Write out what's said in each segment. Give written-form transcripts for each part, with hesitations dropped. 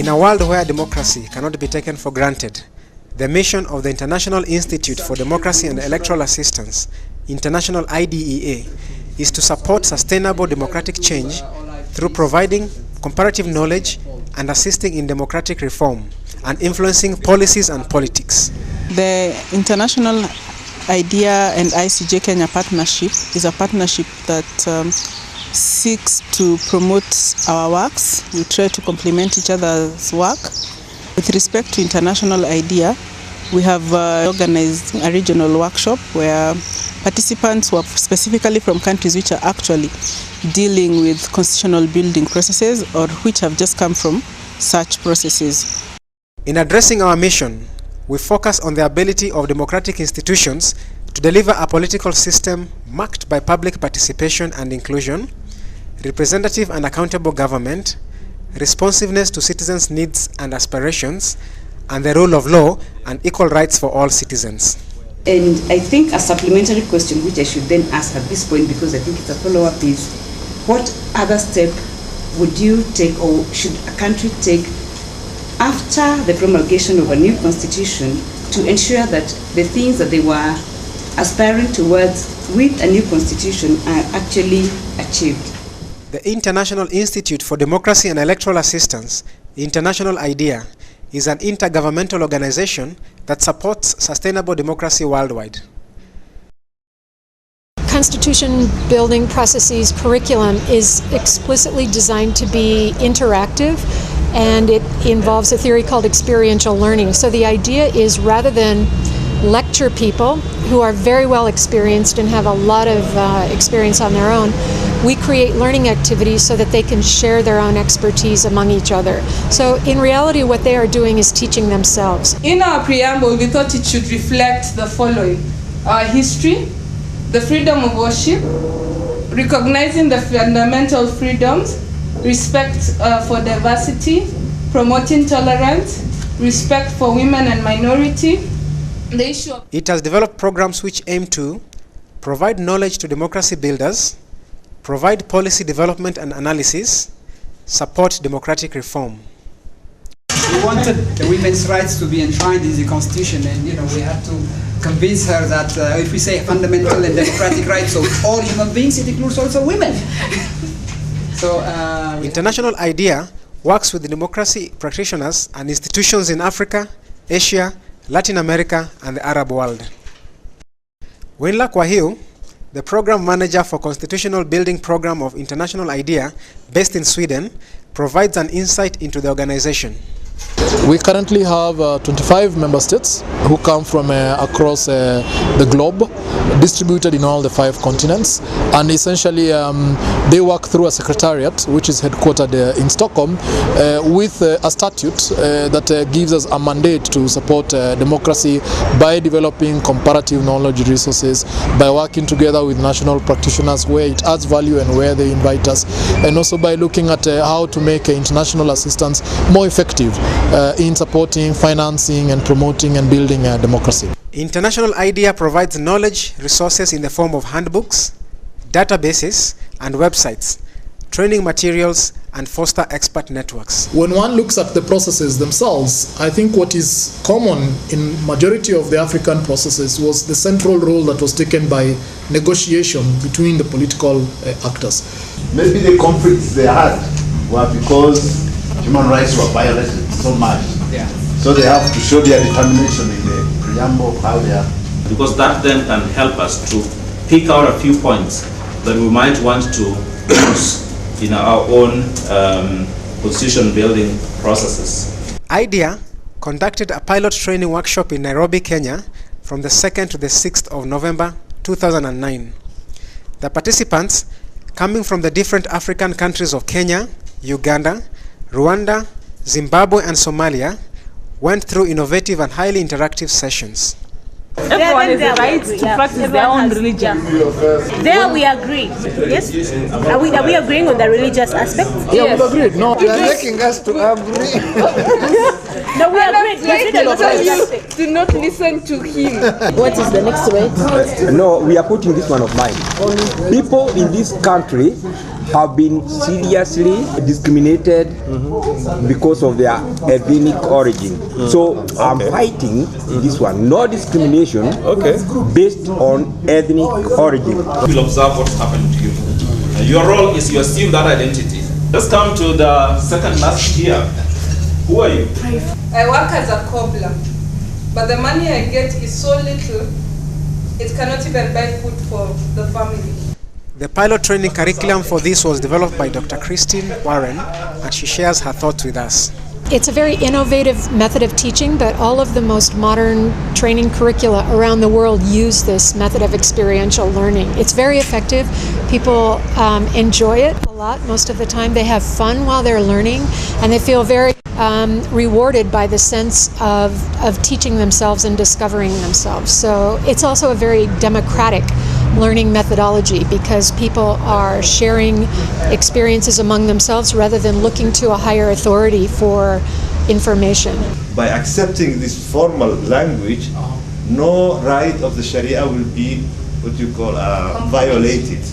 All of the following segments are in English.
In a world where democracy cannot be taken for granted, the mission of the International Institute for Democracy and Electoral Assistance, International IDEA, is to support sustainable democratic change through providing comparative knowledge and assisting in democratic reform and influencing policies and politics. The International IDEA and ICJ Kenya partnership is a partnership that seeks to promote our works. We try to complement each other's work. With respect to International IDEA, we have organized a regional workshop where participants who are specifically from countries which are actually dealing with constitutional building processes or which have just come from such processes. In addressing our mission, we focus on the ability of democratic institutions to deliver a political system marked by public participation and inclusion, representative and accountable government, responsiveness to citizens' needs and aspirations, and the rule of law and equal rights for all citizens. And I think a supplementary question which I should then ask at this point, because I think it's a follow-up, is what other step would you take or should a country take after the promulgation of a new constitution to ensure that the things that they were aspiring towards with a new constitution are actually achieved? The International Institute for Democracy and Electoral Assistance, International IDEA, is an intergovernmental organization that supports sustainable democracy worldwide. Constitution building processes curriculum is explicitly designed to be interactive, and it involves a theory called experiential learning. So the idea is, rather than lecture people who are very well experienced and have a lot of experience on their own, we create learning activities so that they can share their own expertise among each other. So in reality, what they are doing is teaching themselves. In our preamble, we thought it should reflect the following: our history, the freedom of worship, recognizing the fundamental freedoms, respect for diversity, promoting tolerance, respect for women and minority. The issue of It has developed programs which aim to provide knowledge to democracy builders, provide policy development and analysis, support democratic reform. We wanted the women's rights to be enshrined in the Constitution, and we had to convince her that if we say fundamental and democratic rights of all human beings, it includes also women. So, International IDEA works with democracy practitioners and institutions in Africa, Asia, Latin America, and the Arab world. Winla Kwahiu, the program manager for Constitutional Building Program of International IDEA, based in Sweden, provides an insight into the organization. We currently have 25 member states who come from across the globe, distributed in all the 5 continents, and essentially they work through a secretariat which is headquartered in Stockholm with a statute that gives us a mandate to support democracy by developing comparative knowledge resources, by working together with national practitioners where it adds value and where they invite us, and also by looking at how to make international assistance more effective in supporting, financing, and promoting and building democracy. International IDEA provides knowledge resources in the form of handbooks, databases, and websites, training materials, and foster expert networks. When one looks at the processes themselves, I think what is common in majority of the African processes was the central role that was taken by negotiation between the political actors. Maybe the conflicts they had were because human rights were violated so much. yeah. So they have to show their determination in the preamble of how they are. Because that then can help us to pick out a few points that we might want to use in our own constitution building processes. IDEA conducted a pilot training workshop in Nairobi, Kenya from the 2nd to the 6th of November 2009. The participants, coming from the different African countries of Kenya, Uganda, Rwanda, Zimbabwe, and Somalia, went through innovative and highly interactive sessions. Everyone has the right to practice their own religion. There we agree. Yes? Are we agreeing on the religious aspect? Yeah, we agreed. No, They are making us to agree. No, we agreed. Do not listen to him. What is the next word? No, we are putting this one of mine. People in this country have been seriously discriminated because of their ethnic origin. So I'm fighting this one. No discrimination based on ethnic origin. We'll observe what's happened to you. Your role is you assume that identity. Let's come to the second last here. Who are you? I work as a cobbler, but the money I get is so little, it cannot even buy food for the family. The pilot training curriculum for this was developed by Dr. Christine Warren, and she shares her thoughts with us. It's a very innovative method of teaching, but all of the most modern training curricula around the world use this method of experiential learning. It's very effective. People enjoy it a lot most of the time. They have fun while they're learning, and they feel very rewarded by the sense of teaching themselves and discovering themselves. So it's also a very democratic learning methodology because people are sharing experiences among themselves rather than looking to a higher authority for information. By accepting this formal language, no right of the Sharia will be what you call violated.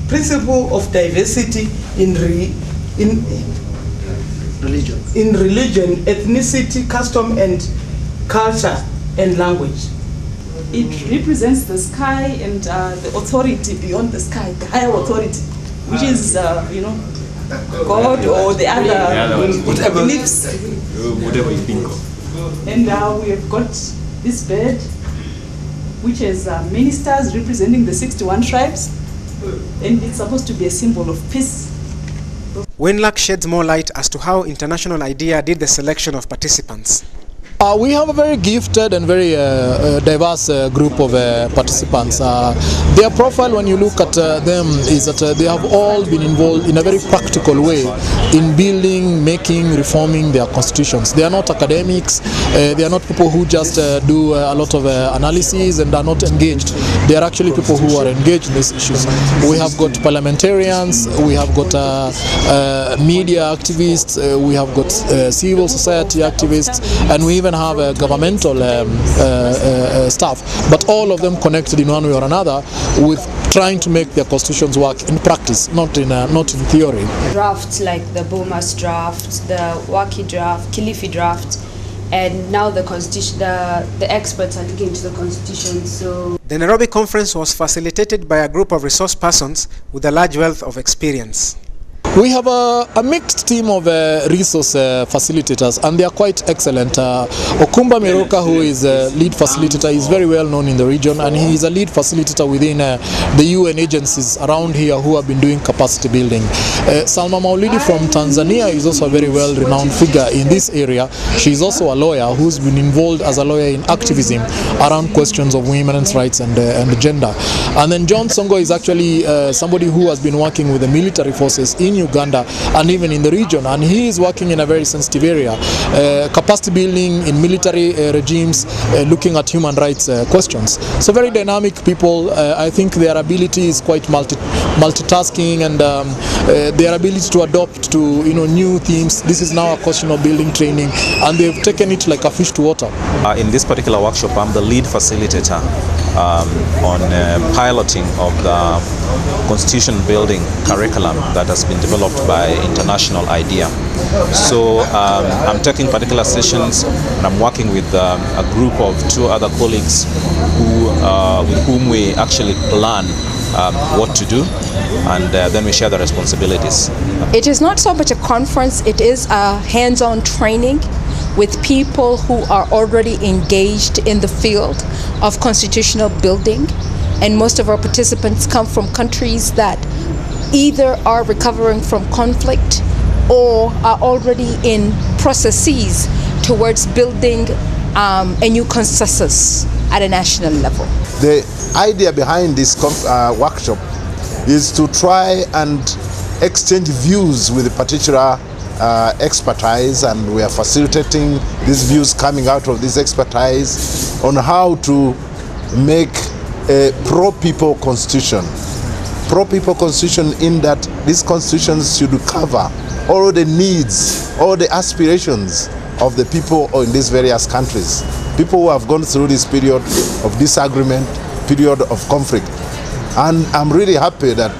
Principle of diversity in religion, ethnicity, custom and culture and language. It represents the sky and the authority beyond the sky, the higher authority, which is, God or the other beliefs. Whatever you think of. And we have got this bird, which has ministers representing the 61 tribes, and it's supposed to be a symbol of peace. Winlock sheds more light as to how International IDEA did the selection of participants. We have a very gifted and very diverse group of participants. Their profile, when you look at them, is that they have all been involved in a very practical way in building, making, reforming their constitutions. They are not academics, they are not people who just do a lot of analysis and are not engaged. They are actually people who are engaged in these issues. We have got parliamentarians, we have got media activists, we have got civil society activists, and we even have governmental staff, but all of them connected in one way or another with trying to make their constitutions work in practice, not in theory. Drafts like the Bomas draft, the Waki draft, Kilifi draft, and now the constitution, the experts are looking into the constitution. So the Nairobi conference was facilitated by a group of resource persons with a large wealth of experience. We have a mixed team of resource facilitators, and they are quite excellent. Okumba Miroka, who is a lead facilitator, is very well known in the region, and he is a lead facilitator within the UN agencies around here who have been doing capacity building. Salma Maulidi from Tanzania is also a very well-renowned figure in this area. She is also a lawyer who's been involved as a lawyer in activism around questions of women's rights and gender. And then John Songo is actually somebody who has been working with the military forces in Uganda and even in the region, and he is working in a very sensitive area, capacity building in military regimes, looking at human rights questions. So very dynamic people. I think their ability is quite multitasking, and their ability to adopt to new themes. This is now a question of building training, and they've taken it like a fish to water. In this particular workshop, I'm the lead facilitator on piloting of the constitution building curriculum that has been developed by International IDEA. So I'm taking particular sessions, and I'm working with a group of 2 other colleagues with whom we actually plan what to do, and then we share the responsibilities. It is not so much a conference, it is a hands-on training with people who are already engaged in the field of constitutional building, and most of our participants come from countries that either are recovering from conflict or are already in processes towards building a new consensus at a national level. The idea behind this workshop is to try and exchange views with a particular expertise, and we are facilitating these views coming out of this expertise on how to make a pro-people constitution. Pro-people constitution in that these constitutions should cover all the needs, all the aspirations of the people in these various countries, people who have gone through this period of disagreement, period of conflict. And I'm really happy that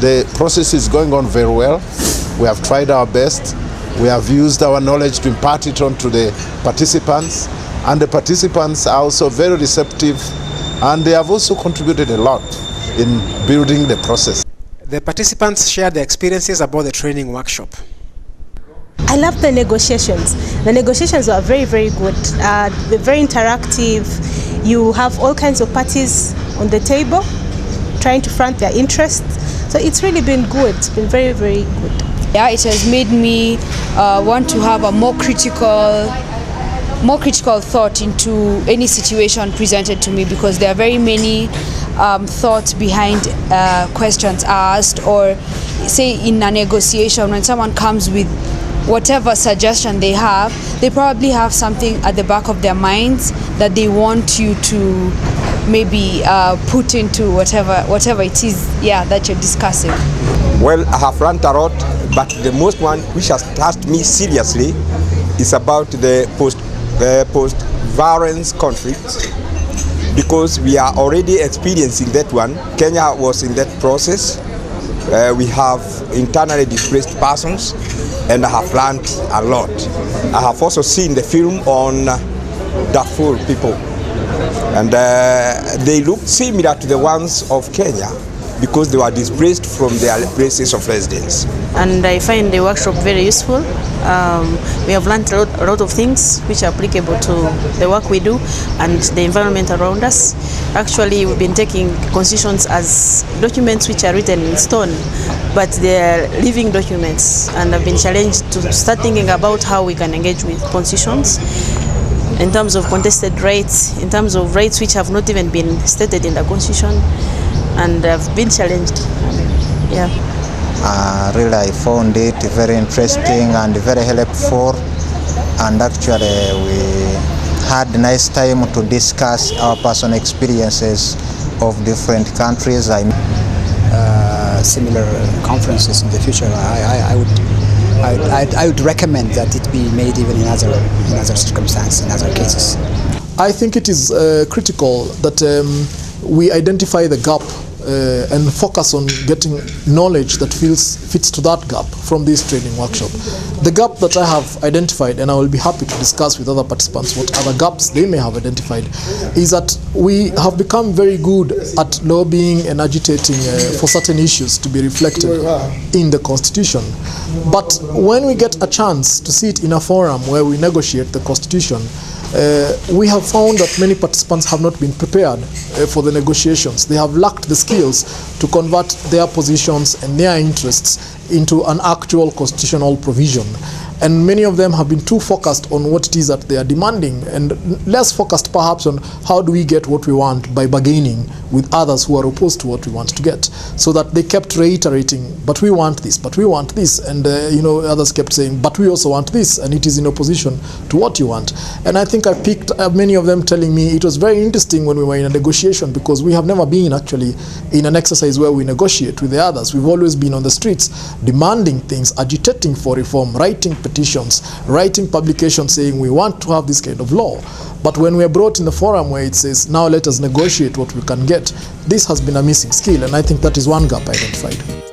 the process is going on very well. We have tried our best. We have used our knowledge to impart it on to the participants, and the participants are also very receptive, and they have also contributed a lot in building the process. The participants shared their experiences about the training workshop. I love the negotiations. The negotiations were very, very good. They're very interactive. You have all kinds of parties on the table trying to front their interests. So it's really been good. It's been very, very good. Yeah, it has made me want to have a more critical thought into any situation presented to me, because there are very many thoughts behind questions asked, or say in a negotiation when someone comes with whatever suggestion they have, they probably have something at the back of their minds that they want you to maybe put into whatever it is, yeah, that you're discussing. Well, I have learned a lot, but the most one which has touched me seriously is about the post-violence conflict, because we are already experiencing that one. Kenya was in that process. We have internally displaced persons, and I have learned a lot. I have also seen the film on Darfur people, and they look similar to the ones of Kenya, because they were displaced from their places of residence. And I find the workshop very useful. We have learned a lot of things which are applicable to the work we do and the environment around us. Actually, we've been taking constitutions as documents which are written in stone, but they are living documents, and I've been challenged to start thinking about how we can engage with constitutions in terms of contested rights, in terms of rights which have not even been stated in the constitution, and I've been challenged. Yeah. Really, I found it very interesting and very helpful, and actually we had a nice time to discuss our personal experiences of different countries. Similar conferences in the future. I would recommend that it be made even in other circumstances, in other cases. I think it is critical that we identify the gap and focus on getting knowledge that fits to that gap from this training workshop. The gap that I have identified, and I will be happy to discuss with other participants what other gaps they may have identified, is that we have become very good at lobbying and agitating for certain issues to be reflected in the Constitution. But when we get a chance to sit in a forum where we negotiate the Constitution, we have found that many participants have not been prepared for the negotiations. They have lacked the skills to convert their positions and their interests into an actual constitutional provision. And many of them have been too focused on what it is that they are demanding, and less focused perhaps on how do we get what we want by bargaining with others who are opposed to what we want to get. So that they kept reiterating, but we want this, but we want this, and others kept saying, but we also want this, and it is in opposition to what you want. And I think I picked many of them telling me it was very interesting when we were in a negotiation, because we have never been actually in an exercise where we negotiate with the others. We've always been on the streets demanding things, agitating for reform, writing petitions, writing publications saying we want to have this kind of law. But when we are brought in the forum where it says, now let us negotiate what we can get, this has been a missing skill, and I think that is one gap identified.